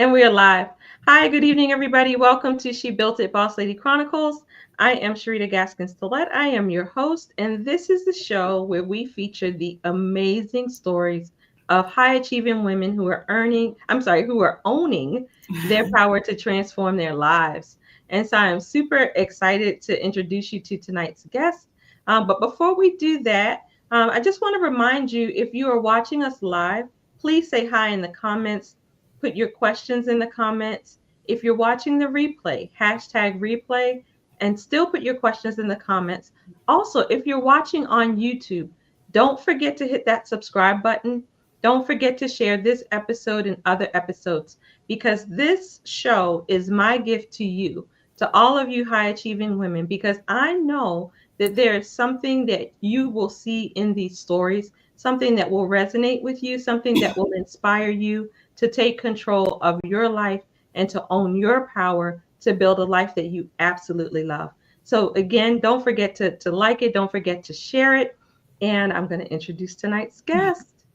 And we are live. Hi, good evening, everybody. Welcome to She Built It Boss Lady Chronicles. I am Sharita Gaskins Tillett. I am your host, and this is the show where we feature the amazing stories of high achieving women who are owning their power to transform their lives. And so I'm super excited to introduce you to tonight's guest. But before we do that, I just want to remind you, if you are watching us live, please say hi in the comments. Put your questions in the comments. If you're watching the replay, hashtag replay, and still put your questions in the comments. Also, if you're watching on YouTube, don't forget to hit that subscribe button. Don't forget to share this episode and other episodes because this show is my gift to you, to all of you high achieving women, because I know that there is something that you will see in these stories, something that will resonate with you, something that will inspire you to take control of your life and to own your power to build a life that you absolutely love. So, again, don't forget to like it, don't forget to share it. And I'm going to introduce tonight's guest.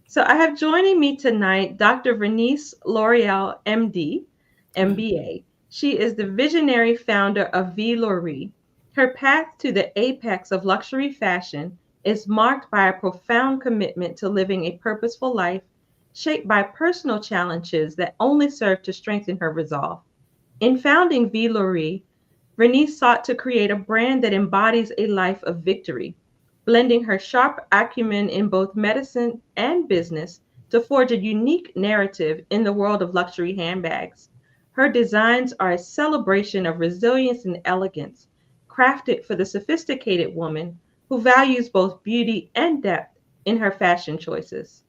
So, I have joining me tonight Dr. Verniese Lorielle, MD, MBA. She is the visionary founder of VIE LORIE. Her path to the apex of luxury fashion is marked by a profound commitment to living a purposeful life shaped by personal challenges that only serve to strengthen her resolve. In founding VIE LORIE, Verniese sought to create a brand that embodies a life of victory, blending her sharp acumen in both medicine and business to forge a unique narrative in the world of luxury handbags. Her designs are a celebration of resilience and elegance, crafted for the sophisticated woman who values both beauty and depth in her fashion choices.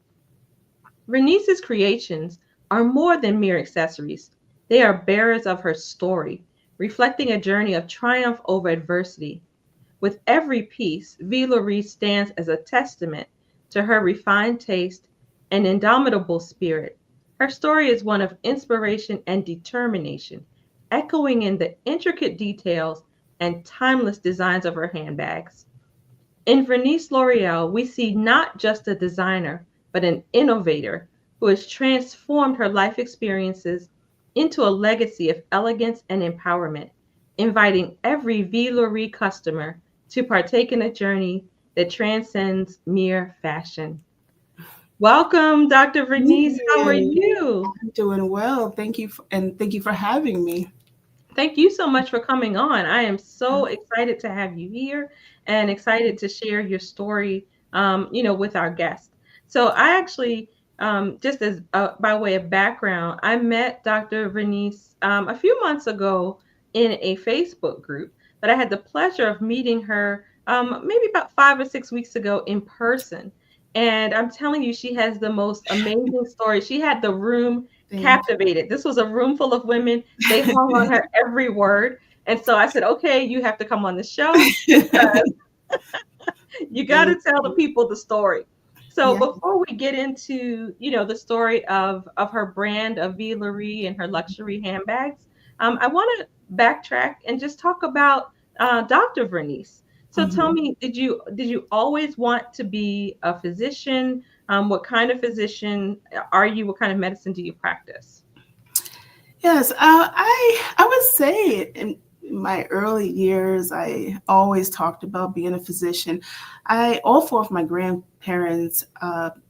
Vernice's creations are more than mere accessories. They are bearers of her story, reflecting a journey of triumph over adversity. With every piece, VIE LORIE stands as a testament to her refined taste and indomitable spirit. Her story is one of inspiration and determination, echoing in the intricate details and timeless designs of her handbags. In Vernice Lorielle, we see not just a designer, but an innovator who has transformed her life experiences into a legacy of elegance and empowerment, inviting every VIE LORIE customer to partake in a journey that transcends mere fashion. Welcome, Dr. Vernice. How are Hey, you? I'm doing well. Thank you for having me. Thank you so much for coming on. I am so excited to have you here and excited to share your story, with our guest. So I actually, just as by way of background, I met Dr. Vernice a few months ago in a Facebook group, but I had the pleasure of meeting her maybe about 5 or 6 weeks ago in person. And I'm telling you, she has the most amazing story. She had the room Thank captivated. This was a room full of women. They hung on her every word. And so I said, okay, you have to come on the show you. because you got to Thank tell the you. people the story. So Yeah. before we get into, the story of her brand of VIE LORIE and her luxury handbags, I want to backtrack and just talk about Dr. Vernice. So tell Mhm. me, did you always want to be a physician? What kind of physician are you? What kind of medicine do you practice? Yes, I would say in my early years, I always talked about being a physician. I all four of my grandparents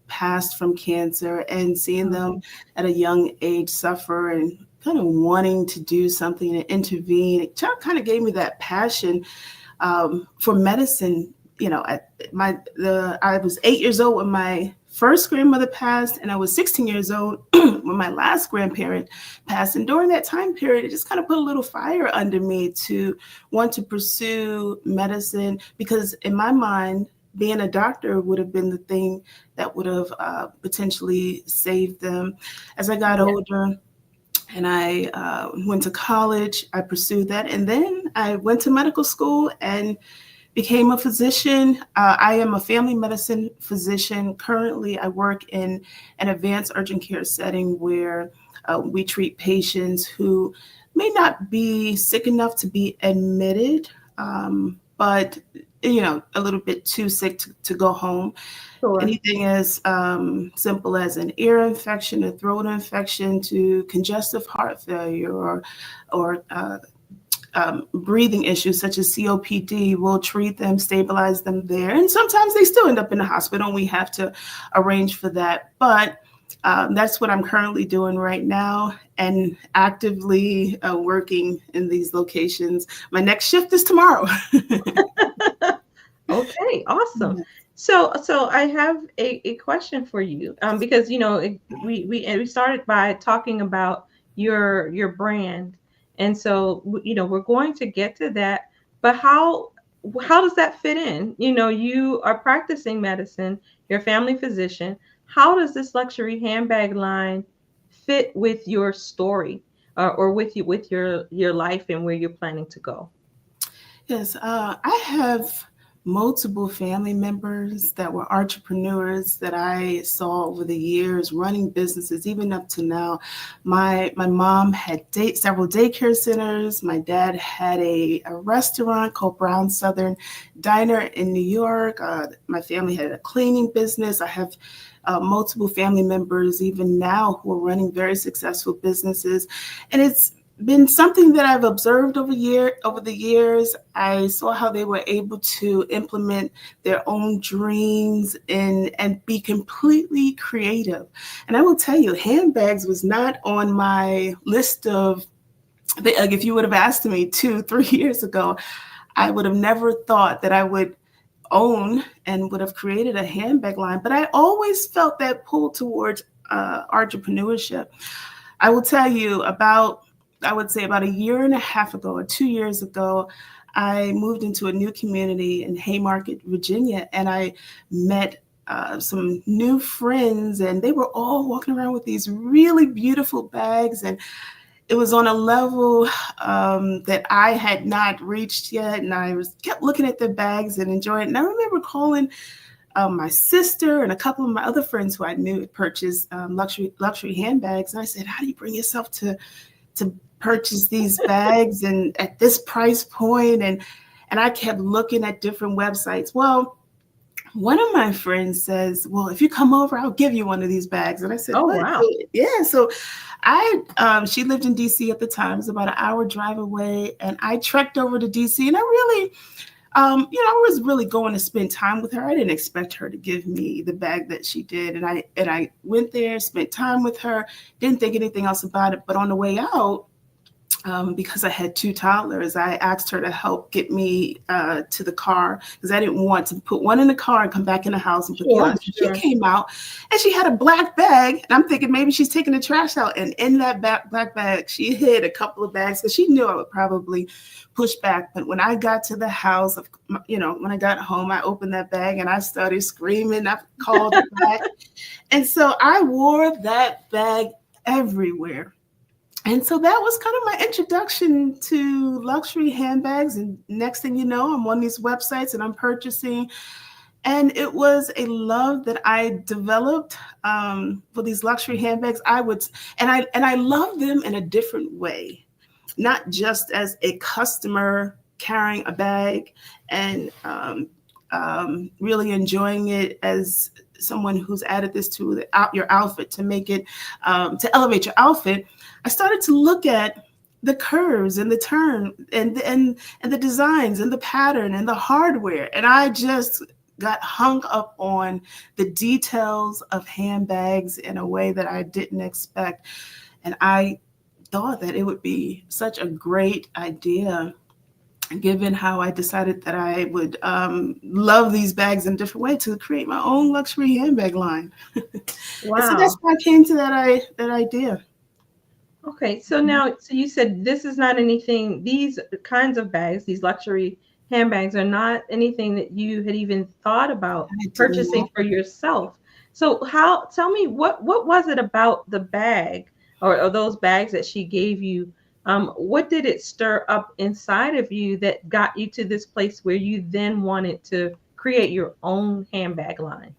passed from cancer, and seeing them Mhm. at a young age suffer and kind of wanting to do something and intervene, it kind of gave me that passion for medicine. You know, I was 8 years old when my first grandmother passed, and I was 16 years old when my last grandparent passed. And during that time period, it just kind of put a little fire under me to want to pursue medicine because, in my mind, being a doctor would have been the thing that would have potentially saved them. As I got Yeah. older, and I went to college. I pursued that, and then I went to medical school and became a physician. I am a family medicine physician. Currently, I work in an advanced urgent care setting where we treat patients who may not be sick enough to be admitted, but a little bit too sick to go home. Sure. Anything as simple as an ear infection, a throat infection, to congestive heart failure, or breathing issues such as COPD. We'll treat them, stabilize them there, and sometimes they still end up in the hospital, and we have to arrange for that. But that's what I'm currently doing right now, and actively working in these locations. My next shift is tomorrow. Okay, awesome. So I have a question for you, because we started by talking about your brand, and so we're going to get to that. But how does that fit in? You are practicing medicine, you're a family physician. How does this luxury handbag line fit with your story, or with your life and where you're planning to go? Yes, I have multiple family members that were entrepreneurs that I saw over the years running businesses, even up to now. My mom had several daycare centers. My dad had a restaurant called Brown Southern Diner in New York. My family had a cleaning business. I have multiple family members even now who are running very successful businesses, and it's been something that I've observed over the years. I saw how they were able to implement their own dreams and be completely creative. And I will tell you, handbags was not on my list of, like, if you would have asked me 2, 3 years ago, I would have never thought that I would own and would have created a handbag line. But I always felt that pull towards entrepreneurship. I will tell you, I would say about a year and a half ago or 2 years ago, I moved into a new community in Haymarket, Virginia, and I met some new friends, and they were all walking around with these really beautiful bags. And it was on a level that I had not reached yet, and I kept looking at the bags and enjoying it. And I remember calling my sister and a couple of my other friends who I knew had purchased luxury handbags, and I said, "How do you bring yourself to purchase these bags and at this price point?" And I kept looking at different websites. Well, one of my friends says, "Well, if you come over, I'll give you one of these bags." And I said, Oh, "What?" wow. So, yeah. So she lived in DC at the time. It was about an hour drive away. And I trekked over to DC, and I really, I was really going to spend time with her. I didn't expect her to give me the bag that she did. And I went there, spent time with her, didn't think anything else about it. But on the way out, because I had 2 toddlers, I asked her to help get me to the car, because I didn't want to put one in the car and come back in the house and put the Sure, other. She sure. came out, and she had a black bag, and I'm thinking maybe she's taking the trash out. And in that black bag, she hid a couple of bags because she knew I would probably push back. But when I got to the house, when I got home, I opened that bag and I started screaming. I called her back, and so I wore that bag everywhere. And so that was kind of my introduction to luxury handbags. And next thing you know, I'm on these websites and I'm purchasing. And it was a love that I developed for these luxury handbags. I love them in a different way, not just as a customer carrying a bag and really enjoying it as someone who's added this to your outfit to make it to elevate your outfit. I started to look at the curves and the turn and the designs and the pattern and the hardware, and I just got hung up on the details of handbags in a way that I didn't expect. And I thought that it would be such a great idea, given how I decided that I would love these bags in a different way, to create my own luxury handbag line. And so that's Wow. how I came to that idea. Okay, so now, so you said this is not anything, these kinds of bags, these luxury handbags are not anything that you had even thought about I did purchasing not. for yourself. So tell me, what was it about the bag, or those bags that she gave you? What did it stir up inside of you that got you to this place where you then wanted to create your own handbag line?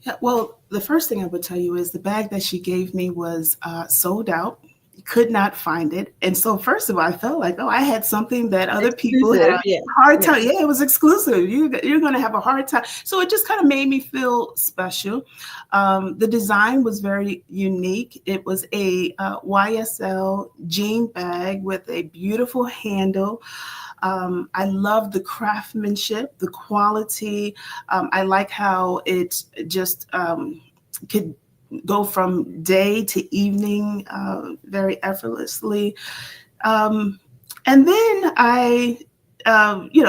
Yeah, well, the first thing I would tell you is the bag that she gave me was sold out. could not find it. And so first of all, I felt like, oh, I had something that other people had Exclusive, a yeah. hard Yeah. time. Yeah, it was exclusive. You're going to have a hard time. So it just kind of made me feel special. The design was very unique. It was a YSL jean bag with a beautiful handle. I love the craftsmanship, the quality. I like how it just could go from day to evening very effortlessly. Um, and then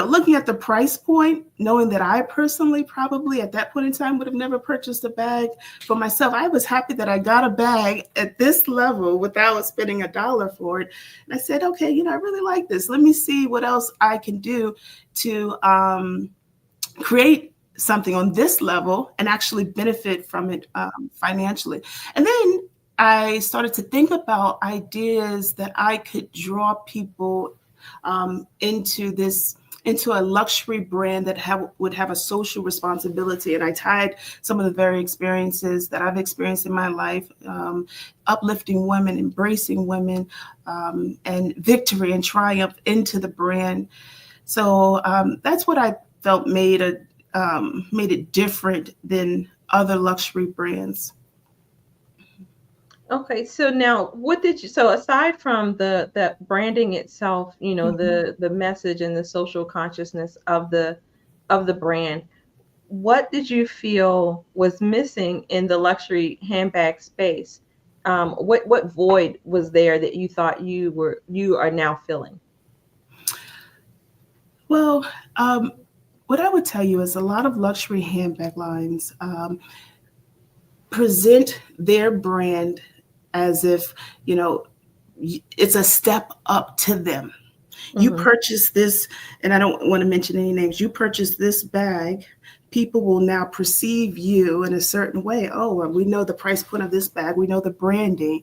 looking at the price point, knowing that I personally probably at that point in time would have never purchased a bag for myself, I was happy that I got a bag at this level without spending $1 for it. And I said, okay, I really like this. Let me see what else I can do to create something on this level and actually benefit from it financially. And then I started to think about ideas that I could draw people into a luxury brand that would have a social responsibility. And I tied some of the very experiences that I've experienced in my life, uplifting women, embracing women, and victory and triumph into the brand. So that's what I felt made it different than other luxury brands. Okay, so now what did you so aside from the branding itself, Mhm. the message and the social consciousness of the brand, what did you feel was missing in the luxury handbag space? What void was there that you thought you are now filling? Well, what I would tell you is a lot of luxury handbag lines present their brand as if, you know, it's a step up to them. You Hmm. purchase this, and I don't want to mention any names, you purchase this bag, people will now perceive you in a certain way. Oh, well, we know the price point of this bag, we know the branding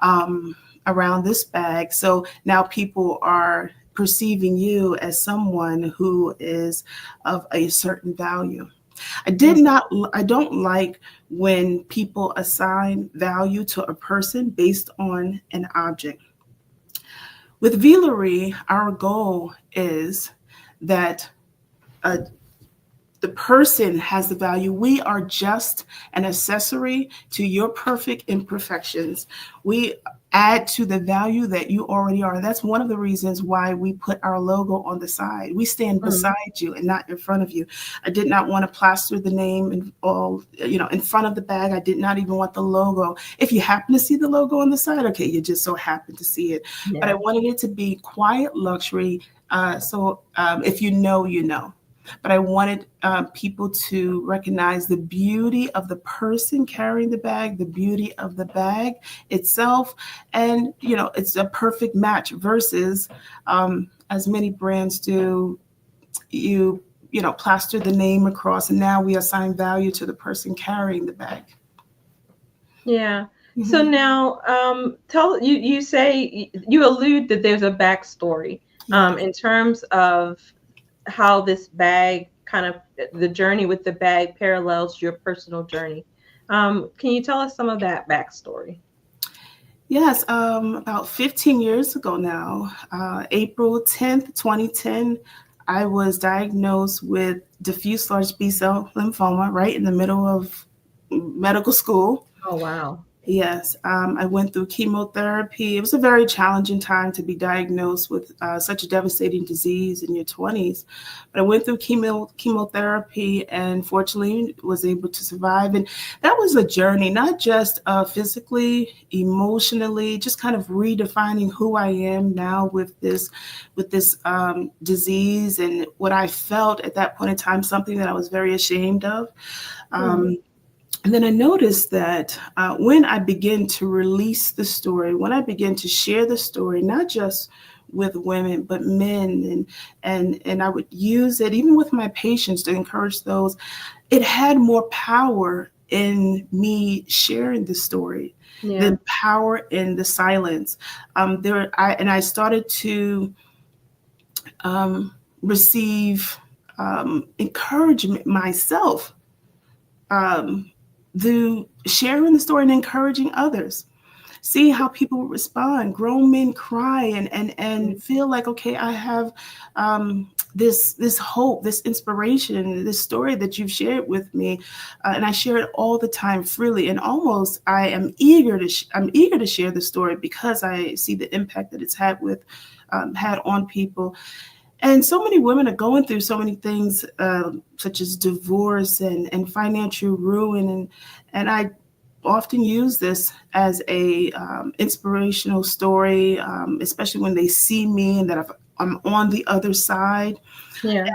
um, around this bag. So now people are perceiving you as someone who is of a certain value. I did not, I don't like when people assign value to a person based on an object. With VIE LORIE, our goal is that uh, the person has the value. We are just an accessory to your perfect imperfections. We add to the value that you already are. That's one of the reasons why we put our logo on the side. We stand Hmm. beside you and not in front of you. I did not want to plaster the name and all, in front of the bag. I did not even want the logo. If you happen to see the logo on the side, okay, you just so happen to see it. But I Yeah. wanted it to be quiet luxury. So if you know, you know, but I wanted people to recognize the beauty of the person carrying the bag, the beauty of the bag itself, and it's a perfect match versus as many brands do. You plaster the name across, and now we assign value to the person carrying the bag. Yeah. So Mhm. now, tell you say you allude that there's a backstory Yeah. in terms of how this bag kind of the journey with the bag parallels your personal journey. Can you tell us some of that backstory? Yes, about 15 years ago now, April 10th, 2010, I was diagnosed with diffuse large B cell lymphoma right in the middle of medical school. Oh, wow. Yes, I went through chemotherapy. It was a very challenging time to be diagnosed with such a devastating disease in your 20s. But I went through chemotherapy and fortunately was able to survive. And that was a journey, not just physically, emotionally, just kind of redefining who I am now with this disease and what I felt at that point in time, something that I was very ashamed of. Hmm. Um, and then I noticed that when I begin to release the story, when I begin to share the story, not just with women but men, and I would use it even with my patients to encourage those, it had more power in me sharing the story Yeah. than power in the silence. I started to um, receive encouragement myself um, through sharing the story and encouraging others. see how people respond. Grown men cry and feel like, okay, I have this hope, this inspiration, this story that you've shared with me, and I share it all the time freely. And almost, I am eager to I'm eager to share the story because I see the impact that it's had on people. And so many women are going through so many things, such as divorce and financial ruin, and I often use this as a inspirational story, especially when they see me and that I'm on the other side. Yeah.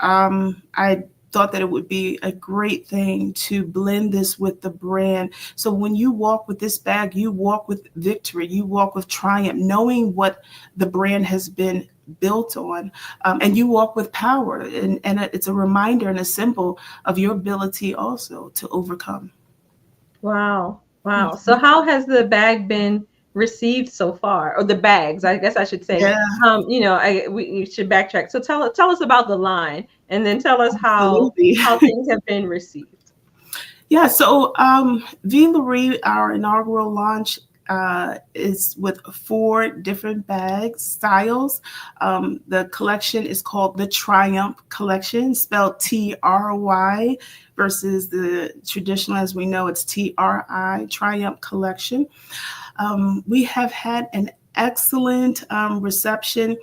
I thought that it would be a great thing to blend this with the brand. So when you walk with this bag, you walk with victory, you walk with triumph, knowing what the brand has been built on, and you walk with power. And it's a reminder and a symbol of your ability also to overcome. Wow. Wow. So how has the bag been received so far? Or the bags, I guess I should say. Yeah, We should backtrack. So tell us about the line, and then tell us absolutely. how things have been received. Yeah, so VIE LORIE, our inaugural launch, is with 4 different bag styles. The collection is called the Triumph Collection, spelled TRY, versus the traditional, as we know, it's TRI, Triumph Collection. We have had an excellent reception.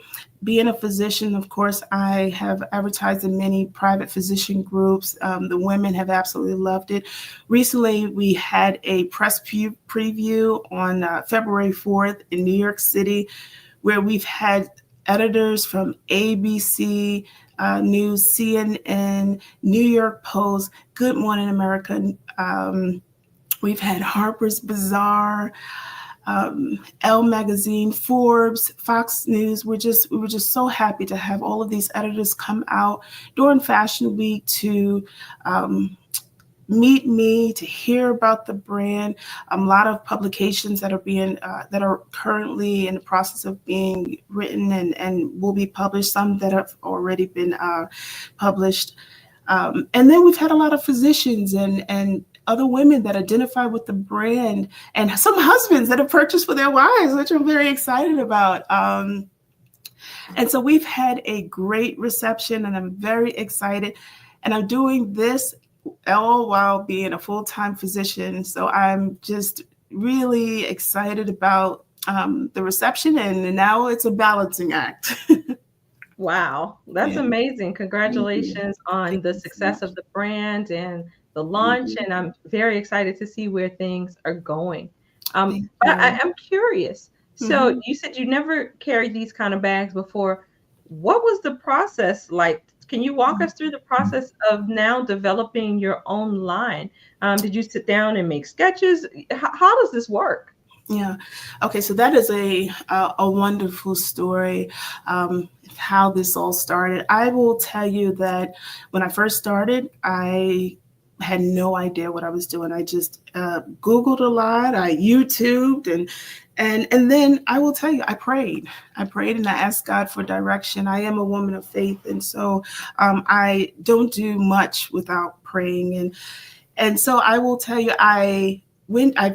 Being a physician, of course, I have advertised in many private physician groups. The women have absolutely loved it. Recently, we had a press preview on February 4th in New York City, where we've had editors from ABC News, CNN, New York Post, Good Morning America. We've had Harper's Bazaar, Elle Magazine, Forbes, Fox News. We were just so happy to have all of these editors come out during Fashion Week to meet me, to hear about the brand. A lot of publications that are currently in the process of being written and will be published. Some that have already been published. And then we've had a lot of physicians and other women that identify with the brand, and some husbands that have purchased for their wives, which I'm very excited about. And so we've had a great reception, and I'm very excited. And I'm doing this all while being a full-time physician. So I'm just really excited about the reception, and now it's a balancing act. Wow, that's Yeah. amazing. Thank you. Congratulations on Thank the you so success much. of the brand and the Thank launch, you. and I'm very excited to see where things are going. Thank But you. I'm curious. So Mhm. you said you never carried these kind of bags before. What was the process like? Can you walk us through the process of now developing your own line? Did you sit down and make sketches? How does this work? Yeah. Okay. So that is a wonderful story. How this all started. I will tell you that when I first started, I had no idea what I was doing. I just Googled a lot. I YouTubed and then I will tell you, I prayed. I prayed and I asked God for direction. I am a woman of faith, and so I don't do much without praying. And so I will tell you, I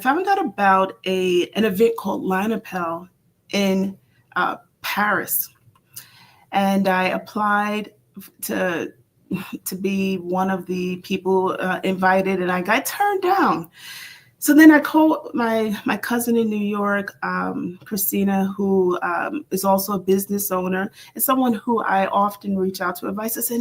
found out about an event called Line Appel in Paris, and I applied to to be one of the people invited, and I got turned down. So then I called my cousin in New York, Christina, who is also a business owner and someone who I often reach out to advice. I said,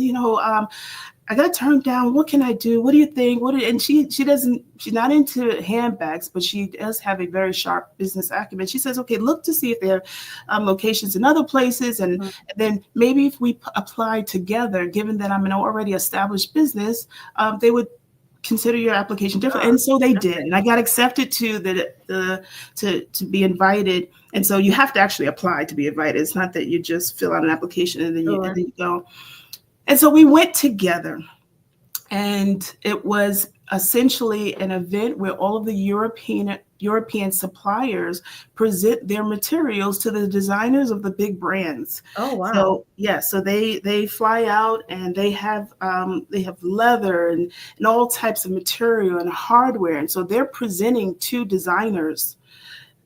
I got turned down. What can I do? What do you think? And she doesn't, she's not into handbags, but she does have a very sharp business acumen. She says, okay, look to see if there are locations in other places. And then maybe if we apply together, given that I'm an already established business, they would consider your application different. And so they did. And I got accepted to to be invited. And so you have to actually apply to be invited. It's not that you just fill out an application and Sure. then you go. And so we went together, and it was essentially an event where all of the European suppliers present their materials to the designers of the big brands. Oh, wow. So yeah, so they fly out and they have leather and all types of material and hardware, and so they're presenting to designers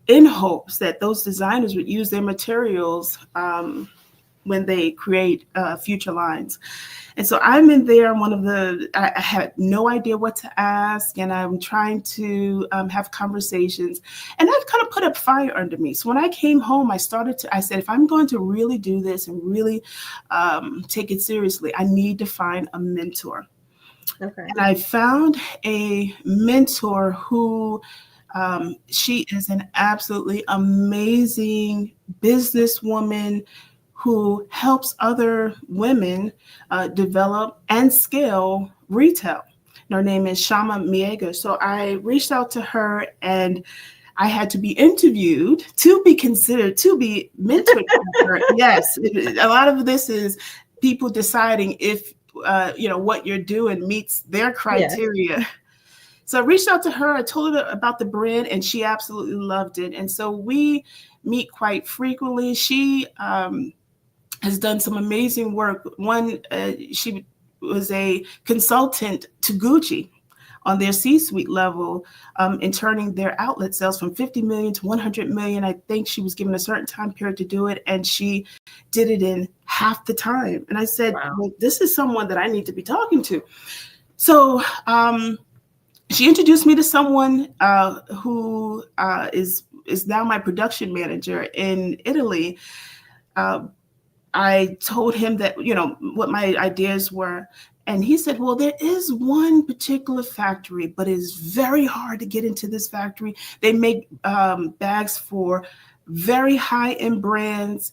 in hopes that those designers would use their materials when they create future lines. And so I'm in there. I'm one of the, I had no idea what to ask, and I'm trying to have conversations. And that kind of put a fire under me. So when I came home, I said, if I'm going to really do this and really take it seriously, I need to find a mentor. Okay. And I found a mentor who she is an absolutely amazing businesswoman who helps other women develop and scale retail. And her name is Shama Miega. So I reached out to her, and I had to be interviewed to be considered to be mentored by her. Yes, a lot of this is people deciding if what you're doing meets their Yes. criteria. So I reached out to her. I told her about the brand, and she absolutely loved it. And so we meet quite frequently. She has done some amazing work. She was a consultant to Gucci on their C-suite level in turning their outlet sales from 50 million to 100 million. I think she was given a certain time period to do it, and she did it in half the time. And I said, Wow. well, this is someone that I need to be talking to. So she introduced me to someone who is now my production manager in Italy. I told him that, what my ideas were. And he said, well, there is one particular factory, but it's very hard to get into this factory. They make bags for very high-end brands.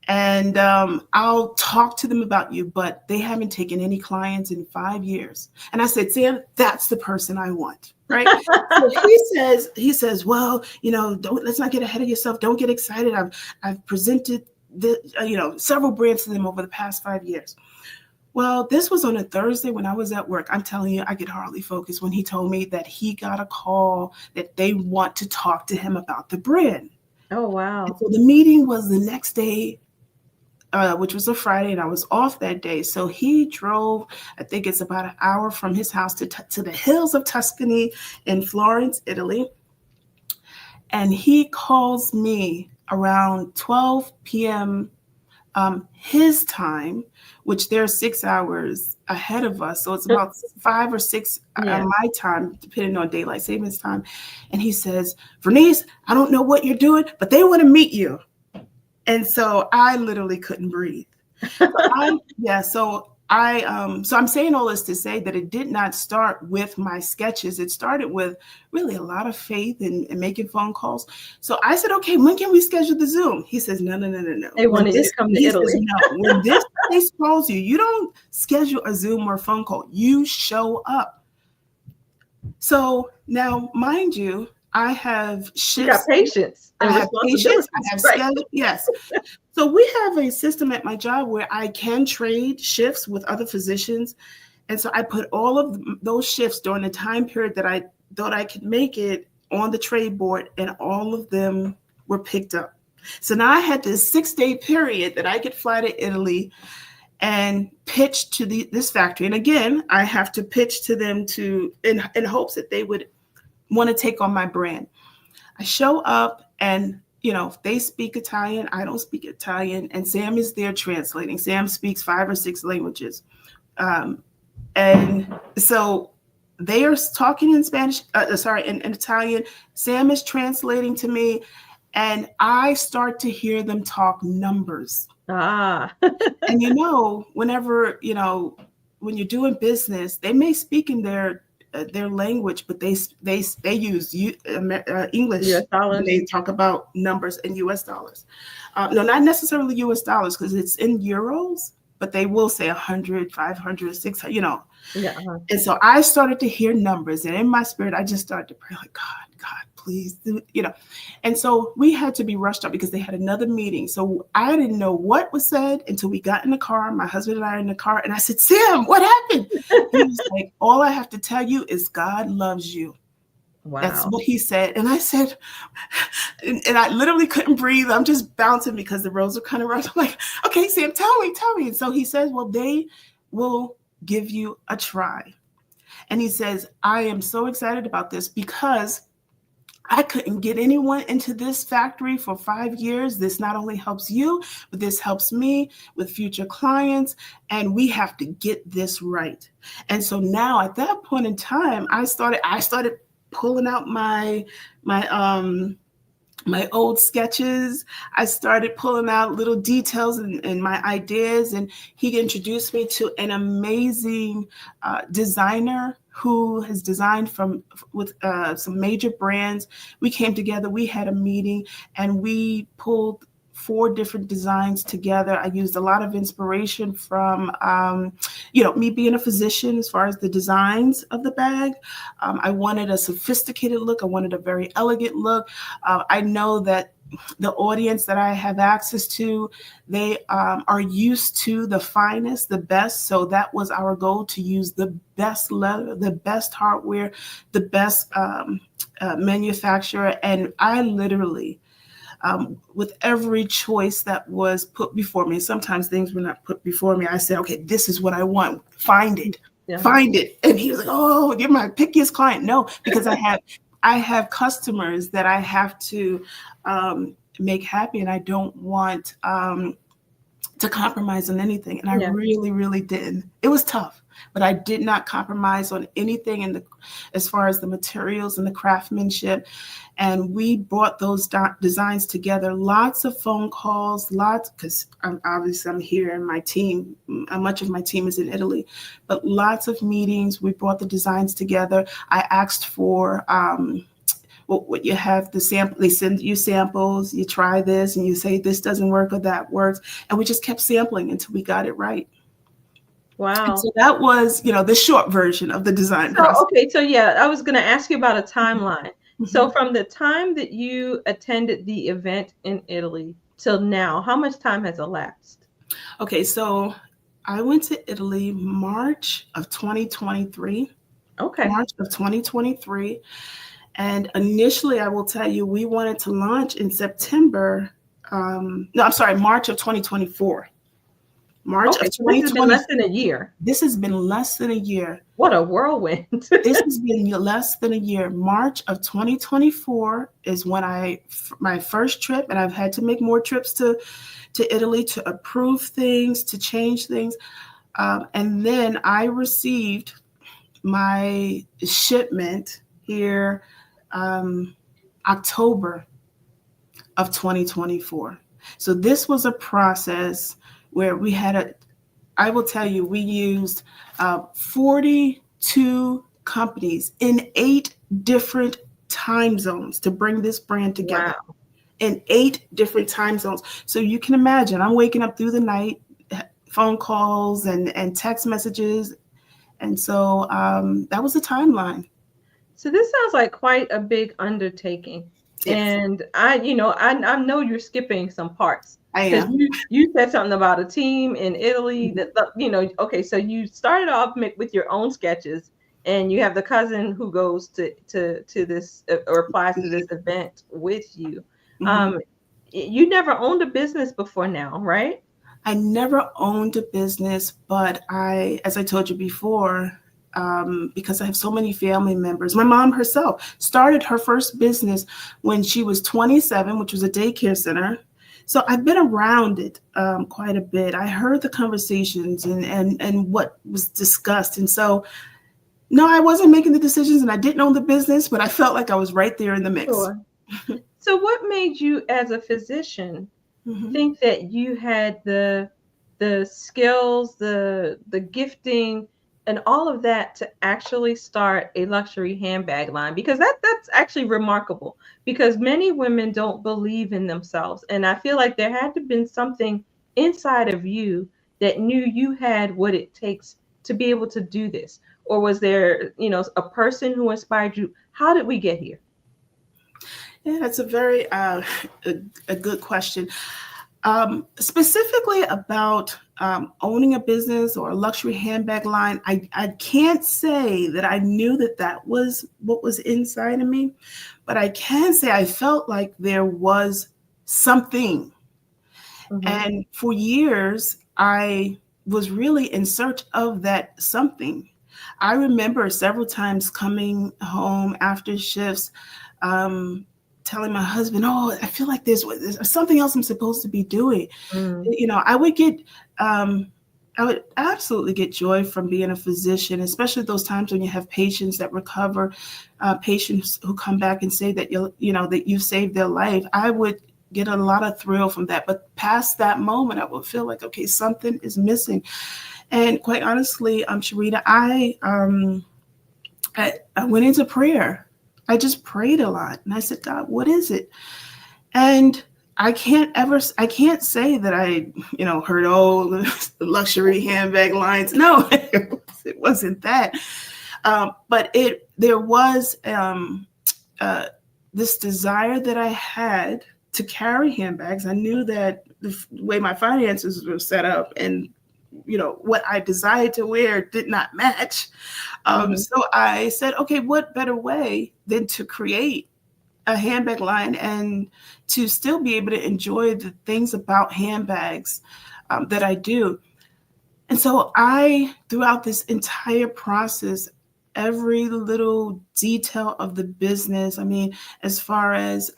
And I'll talk to them about you, but they haven't taken any clients in 5 years. And I said, Sam, that's the person I want. Right. So he says, well, let's not get ahead of yourself. Don't get excited. I've presented several brands to them over the past 5 years. Well, this was on a Thursday when I was at work. I'm telling you, I could hardly focus when he told me that he got a call that they want to talk to him about the brand. Oh, wow. And so the meeting was the next day, which was a Friday, and I was off that day. So he drove, I think it's about an hour from his house to the hills of Tuscany in Florence, Italy. And he calls me around 12 p.m. His time, which they're 6 hours ahead of us. So it's about 5 or 6 Yeah. my time, depending on daylight savings time. And he says, Verniese, I don't know what you're doing, but they want to meet you. And so I literally couldn't breathe. So I'm saying all this to say that it did not start with my sketches. It started with really a lot of faith and making phone calls. So I said, okay, when can we schedule the Zoom? He says, no. They wanted you to come to Italy. Says, no, when this place calls you, you don't schedule a Zoom or phone call. You show up. So now, mind you, I have shifts. You got patience. I have patience. I have schedule. Yes. So we have a system at my job where I can trade shifts with other physicians. And so I put all of those shifts during the time period that I thought I could make it on the trade board, and all of them were picked up. So now I had this 6-day period that I could fly to Italy and pitch to this factory. And again, I have to pitch to them in hopes that they would want to take on my brand. I show up, and they speak Italian. I don't speak Italian, and Sam is there translating. Sam speaks 5 or 6 languages, and so they are talking in Spanish. In Italian. Sam is translating to me, and I start to hear them talk numbers. Ah. And whenever when you're doing business, they may speak in their language, but they use English. US dollars. They talk about numbers in US dollars. No, not necessarily US dollars, because it's in euros, but they will say 100, 500, 600, Yeah. And so I started to hear numbers, and in my spirit, I just started to pray, like, God, please do, And so we had to be rushed up because they had another meeting. So I didn't know what was said until we got in the car. My husband and I are in the car, and I said, Sam, what happened? He was like, all I have to tell you is God loves you. Wow. That's what he said. And I said, and I literally couldn't breathe. I'm just bouncing because the roads are kind of rough. I'm like, okay, Sam, tell me. And so he says, well, they will give you a try. And he says, I am so excited about this because I couldn't get anyone into this factory for 5 years. This not only helps you, but this helps me with future clients. And we have to get this right. And so now at that point in time, I started pulling out my old sketches. I started pulling out little details and my ideas, and he introduced me to an amazing designer who has designed with some major brands. We came together, we had a meeting, and we pulled 4 different designs together. I used a lot of inspiration from, me being a physician as far as the designs of the bag. I wanted a sophisticated look. I wanted a very elegant look. I know that the audience that I have access to, they are used to the finest, the best. So that was our goal, to use the best leather, the best hardware, the best manufacturer. And I literally, with every choice that was put before me, sometimes things were not put before me, I said, okay, this is what I want. Find it. Yeah. Find it. And he was like, oh, you're my pickiest client. No, because I have customers that I have to make happy, and I don't want to compromise on anything. And I really, really didn't. It was tough, but I did not compromise on anything as far as the materials and the craftsmanship. And we brought those designs together. Lots of phone calls, because I'm here, and my team, much of my team is in Italy, but lots of meetings. We brought the designs together. I asked for what you have the sample. They send you samples. You try this, and you say this doesn't work or that works, and we just kept sampling until we got it right. Wow! And so that was, the short version of the design process. Okay, so I was going to ask you about a timeline. Mm-hmm. So from the time that you attended the event in Italy till now, how much time has elapsed? Okay, so I went to Italy March of 2023. Okay. March of 2023. And initially, I will tell you, we wanted to launch in September. March of 2024. March of 2020. This has been less than a year. This has been less than a year. What a whirlwind. This has been less than a year. March of 2024 is when my first trip, and I've had to make more trips to Italy to approve things, to change things. And then I received my shipment here October of 2024. So this was a process where I will tell you, we used 42 companies in 8 different time zones to bring this brand together. Wow. In 8 different time zones. So you can imagine, I'm waking up through the night, phone calls and text messages. And so that was the timeline. So this sounds like quite a big undertaking. Yes. And I know you're skipping some parts. I am. You said something about a team in Italy that, okay, so you started off with your own sketches, and you have the cousin who goes to this or applies to this event with you. Mm-hmm. You never owned a business before now, right? I never owned a business, but as I told you before, because I have so many family members. My mom herself started her first business when she was 27, which was a daycare center. So I've been around it quite a bit. I heard the conversations and what was discussed. And so, no, I wasn't making the decisions, and I didn't own the business, but I felt like I was right there in the mix. Sure. So what made you, as a physician, think that you had the skills, the gifting, and all of that to actually start a luxury handbag line? Because that's actually remarkable, because many women don't believe in themselves. And I feel like there had to have been something inside of you that knew you had what it takes to be able to do this. Or was there, a person who inspired you? How did we get here? Yeah, that's a very a good question. Specifically about owning a business or a luxury handbag line, I can't say that I knew that was what was inside of me, but I can say I felt like there was something. Mm-hmm. And for years, I was really in search of that something. I remember several times coming home after shifts, telling my husband, oh, I feel like there's something else I'm supposed to be doing. Mm. I would get, I would absolutely get joy from being a physician, especially those times when you have patients that recover, patients who come back and say that that you saved their life. I would get a lot of thrill from that. But past that moment, I would feel like, okay, something is missing. And quite honestly, Sharita, I went into prayer. I just prayed a lot, and I said, God, what is it? And I can't say that I, heard all the luxury handbag lines. No, it wasn't that. But there was this desire that I had to carry handbags. I knew that the way my finances were set up and what I desired to wear did not match. Mhm. So I said, okay, what better way than to create a handbag line and to still be able to enjoy the things about handbags that I do. And so throughout this entire process, every little detail of the business, I mean, as far as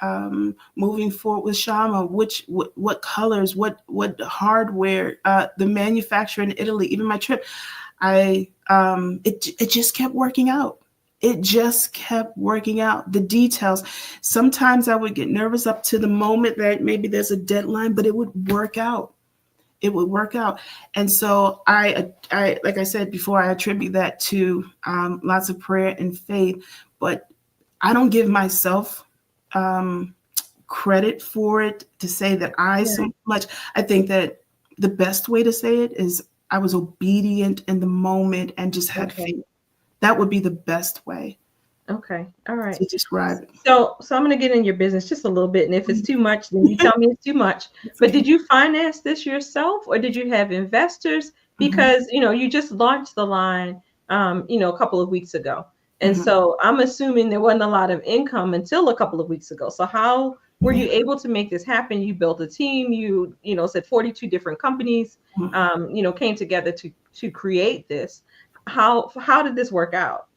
moving forward with Shama, what colors, what hardware, the manufacturer in Italy, even my trip, it just kept working out. It just kept working out. The details. Sometimes I would get nervous up to the moment that maybe there's a deadline, but it would work out. It would work out. And so I like I said before, I attribute that to lots of prayer and faith. But I don't give myself um, credit for it to say that I Right. so much. I think that the best way to say it is I was obedient in the moment and just had Okay. faith. That would be the best way Okay. All right. to describe it. So I'm going to get in your business just a little bit, and if it's too much, then you tell me it's too much. It's But okay. did you finance this yourself, or did you have investors? Mhm, Because you just launched the line, a couple of weeks ago, and mhm, so I'm assuming there wasn't a lot of income until a couple of weeks ago. So how were yeah, you able to make this happen? You built a team. You said 42 different companies, mhm. came together to create this. How did this work out?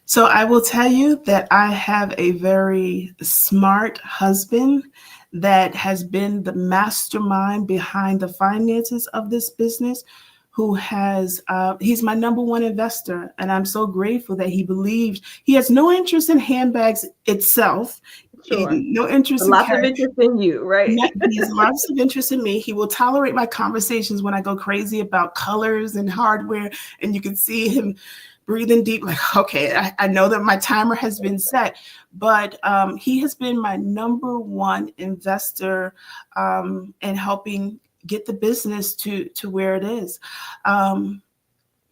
So I will tell you that I have a very smart husband that has been the mastermind behind the finances of this business. He's my number one investor, and I'm so grateful that he believes. He has no interest in handbags itself, Sure. no interest in Lots of carrying. interest in you, right? He has lots of interest in me. He will tolerate my conversations when I go crazy about colors and hardware, and you can see him breathing deep, like, okay, I know that my timer has been set, but he has been my number one investor in helping get the business to where it is. Um,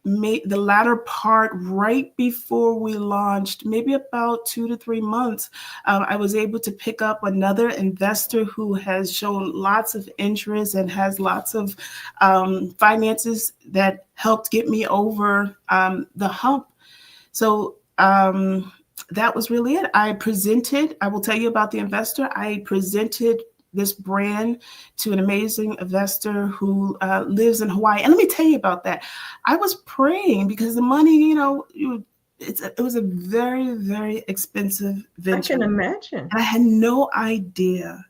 the latter part right before we launched, maybe about 2 to 3 months, I was able to pick up another investor who has shown lots of interest and has lots of finances that helped get me over the hump. So that was really it. I will tell you about the investor. I presented this brand to an amazing investor who lives in Hawaii. And let me tell you about that. I was praying because the money, it was a very, very expensive I venture. can And imagine. I had no idea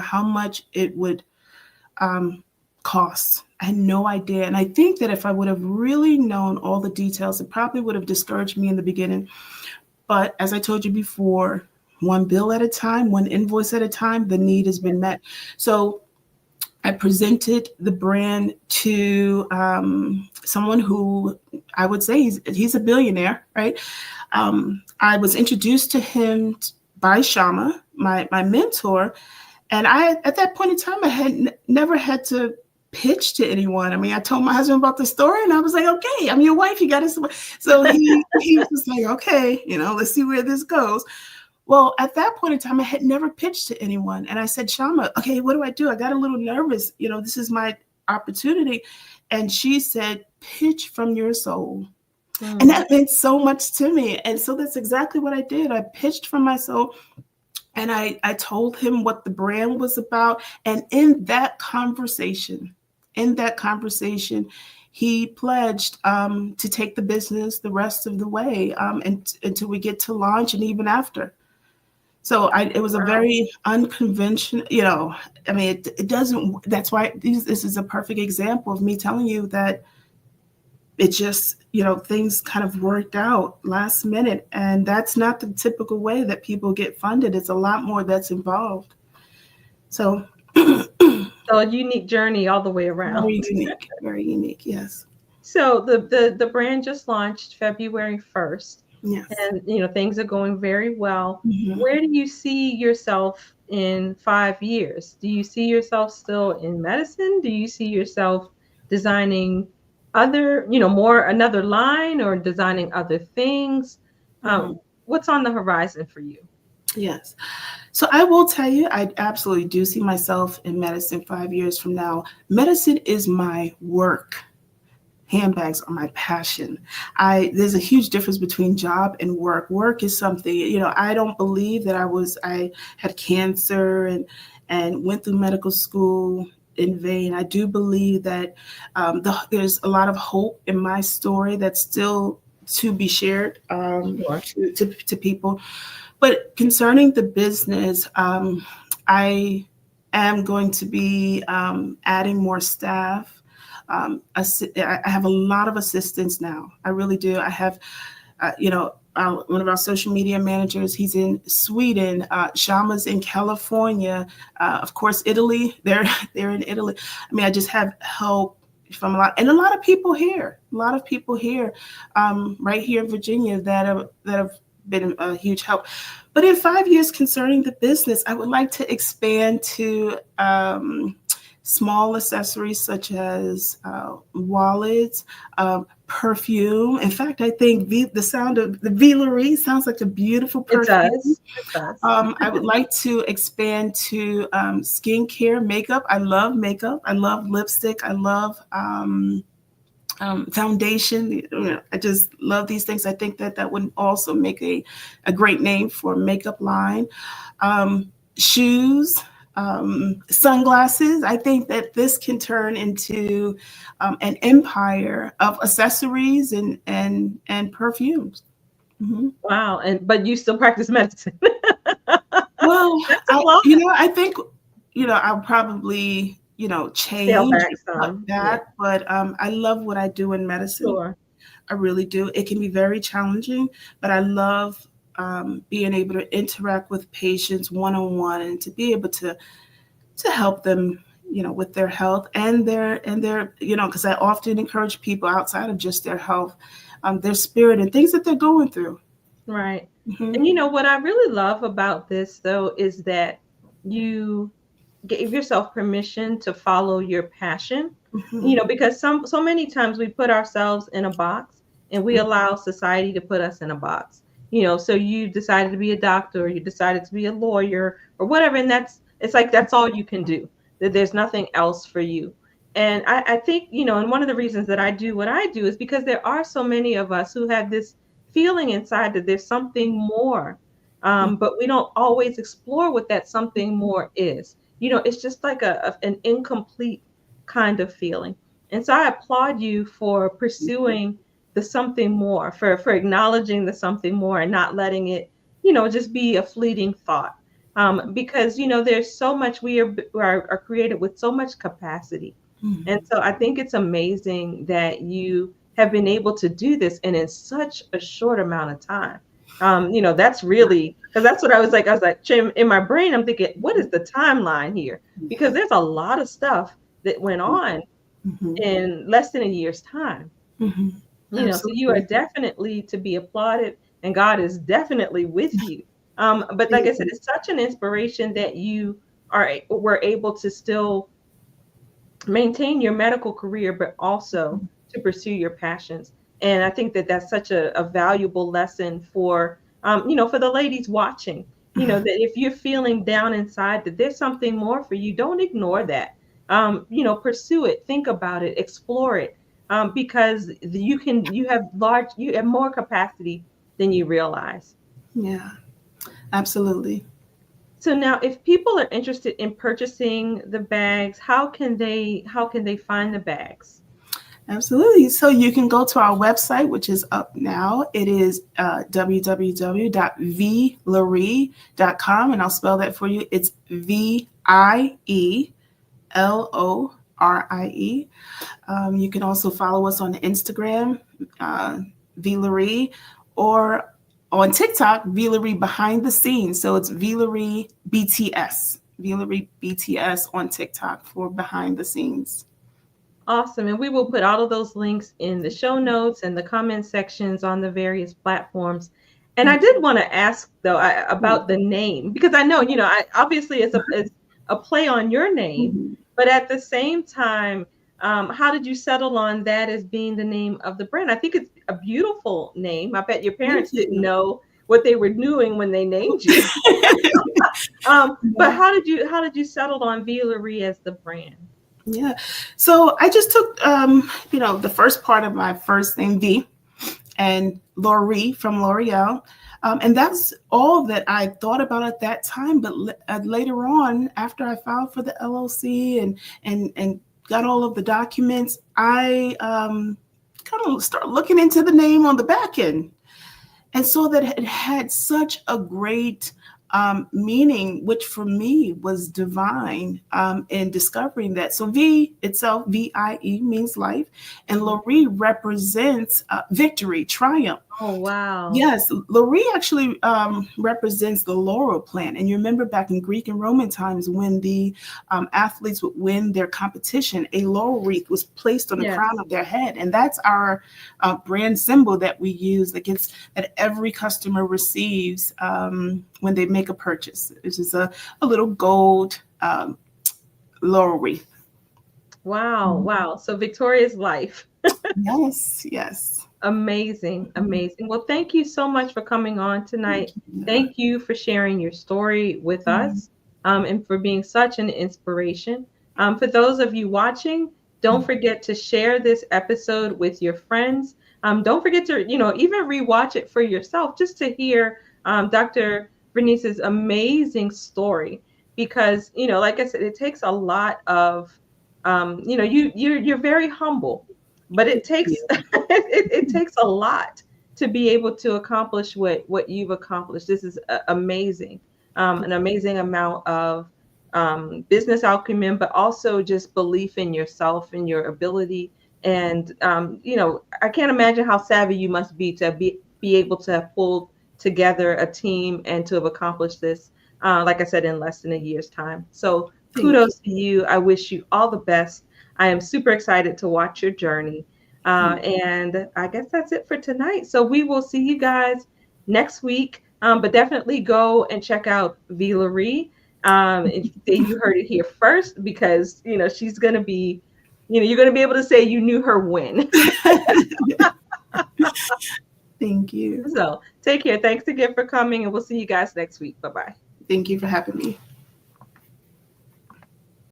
how much it would cost. I had no idea. And I think that if I would have really known all the details, it probably would have discouraged me in the beginning. But as I told you before, one bill at a time, one invoice at a time, the need has been met. So I presented the brand to someone who I would say he's a billionaire, right? I was introduced to him by Shama, my mentor, and at that point in time, I had never had to pitch to anyone. I mean, I told my husband about the story, and I was like, "Okay, I'm your wife. You got to." So he was just like, "Okay, let's see where this goes." Well, at that point in time, I had never pitched to anyone, and I said, "Shama, okay, what do I do?" I got a little nervous. This is my opportunity, and she said, "Pitch from your soul." And Hmm. that meant so much to me. And so that's exactly what I did. I pitched from my soul. And I told him what the brand was about. And in that conversation, he pledged to take the business the rest of the way until we get to launch and even after. So it was a Wow. very unconventional, I mean, it doesn't, that's why this is a perfect example of me telling you that it just, things kind of worked out last minute. And that's not the typical way that people get funded. It's a lot more that's involved. So So a unique journey all the way around. very unique. Yes. So the brand just launched February 1st, Yes. and things are going very well. Hmm. Where do you see yourself in 5 years? Do you see yourself still in medicine? Do you see yourself designing other, more another line, or designing other things? Hmm. What's on the horizon for you? Yes. So I will tell you, I absolutely do see myself in medicine 5 years from now. Medicine is my work. Handbags are my passion. There's a huge difference between job and work. Work is something, I don't believe that I had cancer and went through medical school in vain. I do believe that there's a lot of hope in my story that's still to be shared Sure. to people. But concerning the business, I am going to be adding more staff. I have a lot of assistants now. I really do. I have, one of our social media managers. He's in Sweden. Shama's in California. Of course, Italy. They're in Italy. I mean, I just have help from a lot of people here. A lot of people here, right here in Virginia, that have been a huge help. But in 5 years, concerning the business, I would like to expand to small accessories such as wallets, perfume. In fact, I think the sound of the VIE LORIE sounds like a beautiful It perfume. does. It does. I would like to expand to skincare, makeup. I love makeup. I love lipstick. I love foundation. I just love these things. I think that would also make a great name for a makeup line. Shoes, sunglasses. I think that this can turn into an empire of accessories and perfumes. Hmm. Wow. But you still practice medicine. Well, That's a lot. I think, I'll probably, Scale change back or cut some. Yeah, back, but I love what I do in medicine. sure. I really do. It can be very challenging, but I love being able to interact with patients one on one and to be able to help them, with their health and their, because I often encourage people outside of just their health, their spirit and things that they're going through. Right. Hmm. And what I really love about this, though, is that you gave yourself permission to follow your passion. Hmm. Because so many times we put ourselves in a box, and we allow society to put us in a box. So you decided to be a doctor, or you decided to be a lawyer, or whatever, and it's like that's all you can do. That there's nothing else for you. And I think, and one of the reasons that I do what I do is because there are so many of us who have this feeling inside that there's something more. But we don't always explore what that something more is. It's just like an incomplete kind of feeling. And so I applaud you for pursuing the something more, for acknowledging the something more and not letting it, just be a fleeting thought. Because there's so much, we are created with so much capacity. And so I think it's amazing that you have been able to do this and in such a short amount of time. That's really, because that's what I was like, Jim, in my brain, I'm thinking, what is the timeline here? Because there's a lot of stuff that went on Hmm. in less than a year's time. Hmm. So you are Absolutely. definitely to be applauded, and God is definitely with you. But like I said, it's such an inspiration that you were able to still maintain your medical career, but also to pursue your passions. And I think that that's such a valuable lesson for the ladies watching. That if you're feeling down inside, that there's something more for you. Don't ignore that. Pursue it, think about it, explore it, because you have more capacity than you realize. Yeah, absolutely. So now, if people are interested in purchasing the bags, how can they find the bags? Absolutely. So you can go to our website, which is up now. It is www.vlorie.com, and I'll spell that for you. It's VIE LORIE. You can also follow us on Instagram, VIE LORIE, or on TikTok, VIE LORIE behind the scenes. So it's VIE LORIE BTS, VIE LORIE BTS on TikTok for behind the scenes. Awesome. And we will put all of those links in the show notes and the comment sections on the various platforms. And I did want to ask though about the name, because I know, obviously it's a play on your name, but at the same time, how did you settle on that as being the name of the brand? I think it's a beautiful name. I bet your parents didn't know what they were doing when they named you. But how did you settle on VIE LORIE as the brand? Yeah. So I just took, the first part of my first name, V, and Lorie from L'Oreal. And that's all that I thought about at that time. But later on, after I filed for the LLC and got all of the documents, I kind of started looking into the name on the back end, and saw that it had such a great meaning, which for me was divine in discovering that. So V itself, VIE, means life, and Lorie represents victory, triumph. Oh, wow. Yes, Lorie actually represents the laurel plant. And you remember back in Greek and Roman times when the athletes would win their competition, a laurel wreath was placed on the crown of their head. And that's our brand symbol that we use that every customer receives when they make a purchase. It's just a little gold laurel wreath. Wow, wow. So Victoria's life. Yes. Amazing. Well, thank you so much for coming on tonight. Thank you for sharing your story with us and for being such an inspiration. For those of you watching, don't forget to share this episode with your friends. Don't forget to, even rewatch it for yourself just to hear Dr. Vernice's amazing story. Because, like I said, it takes a lot of, you're very humble. But it takes it takes a lot to be able to accomplish what you've accomplished. This is amazing, an amazing amount of business acumen, but also just belief in yourself and your ability. And I can't imagine how savvy you must be to be able to have pulled together a team and to have accomplished this, like I said, in less than a year's time. So kudos to you. I wish you all the best. I am super excited to watch your journey. And I guess that's it for tonight. So we will see you guys next week. But definitely go and check out VIE LORIE. If you heard it here first, because she's gonna be, you're gonna be able to say you knew her when. Thank you. So take care. Thanks again for coming, and we'll see you guys next week. Bye-bye. Thank you for having me.